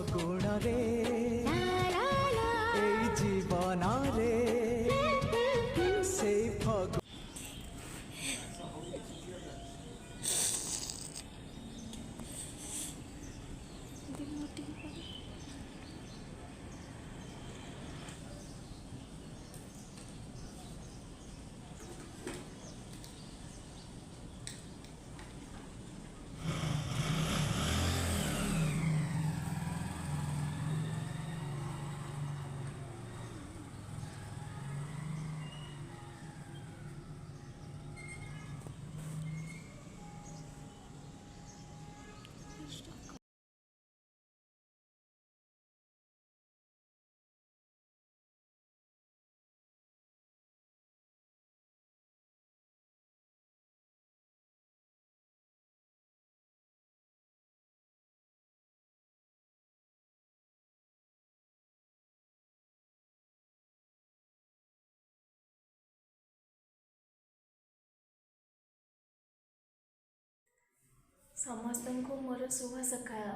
गुण रे जीवन रे से फगुण समस्त को मोर शुभ सकाळ।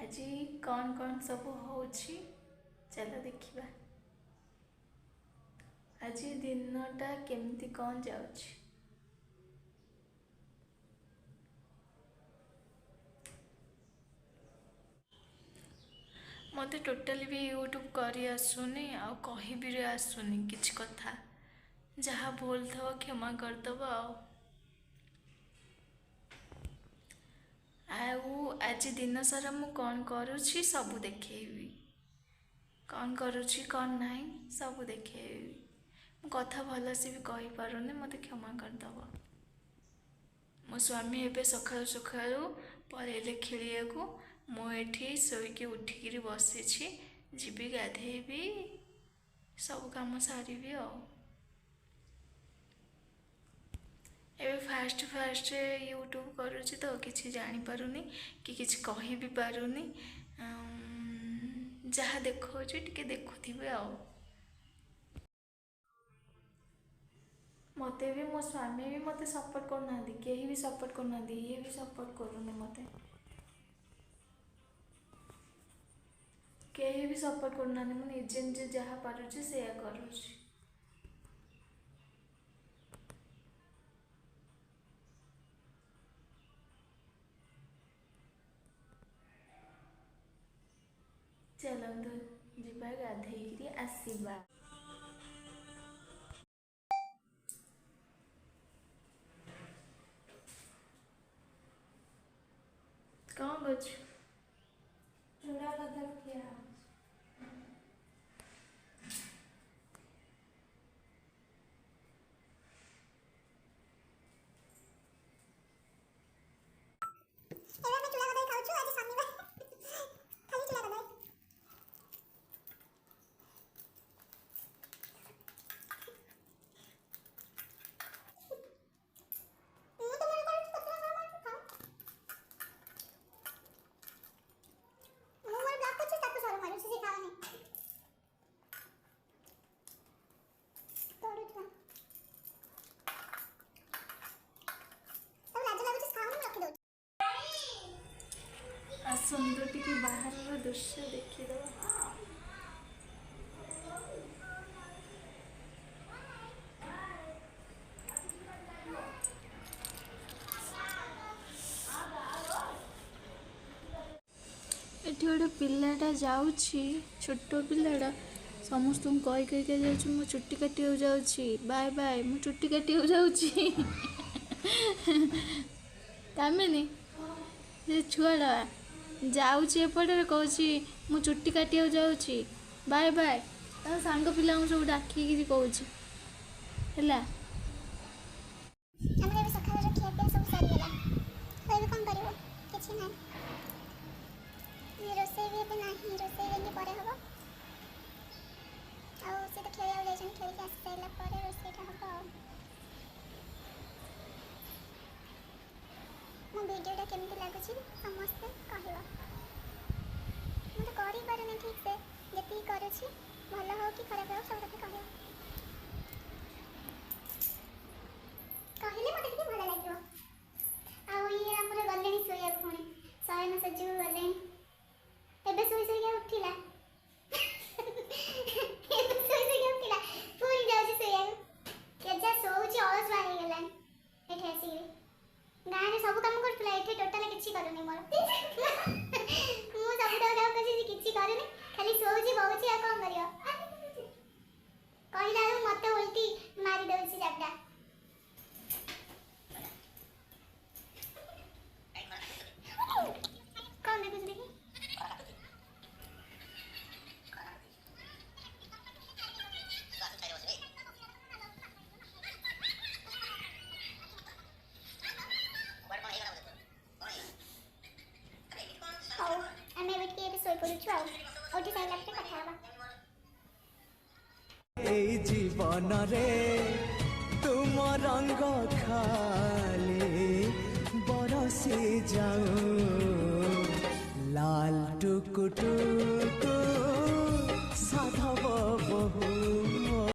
आज कौन कौन सब होची चलो देखिबा। आज दिनटा केमती कौन जाउची। मते टोटली भी यूट्यूब करी आसुनी आ कही भी आसुनी किछ कथा जहाँ भूल थो क्षमा करदब। आज दिन सारा मु कौन करुछि सब देखेबी, कौन करुछि कौन नहीं सब देखेबी। मु कथा भल से भी कही पारुनी मते क्षमा करदब। मो स्वामी एबे सकाळु सकाळु पळेले खेलियाकू। मु एठी सोईकी उठिकी बसीछि, जीबी गाधेबी सब काम सारिबी। एबे फास्ट फास्ट यूट्यूब करुछि तो किछि जानी पारुनी कि किछि कहि भी पारुनी। जहाँ देखौछि टिके देखुथिबे। मते भी मो स्वामी भी मते सपोर्ट करना, केही भी सपोर्ट करना, ये भी सपोर्ट करूनी मते, केही भी सपोर्ट करना। मु निजे निजे जहाँ पारुछि से करुछि। चलंतु जीवा गाधेइकरी आसीबा। कौन बच चूड़ा बदल किया। सुंदर टी बाहर दृश्य देखीद। एठी गोटे पिलाटा जाउछि, छोट पिलाटा समस्त कही कही जाउछि मो चुट्टी काटिया जाउछि, बाय बाय मो चुट्टी काटिया जाउछि। कामिनी जे छुआड़ा जाउछि एपटे कहूँ मु चुट्टी काटिया जाउछि, बाय बाय। ता सांग पिला सब डाकिकी कहूँ है। मो वीडियोटा केमती लगुच समस्ते कह मुझे कर ठीक से जी करुँच भल हो कि खराब हो सब कथ कहले मत कि भल लगे। आम गले शोया पुणी शयन सज्जू गले କରୁଛୁ ଆଉ ଉଠି ସାରିଲା ପରେ କଥା ହେବା। এই জীবনরে তুম রঙ খালি বরসি যাও লাল টুকু টুকু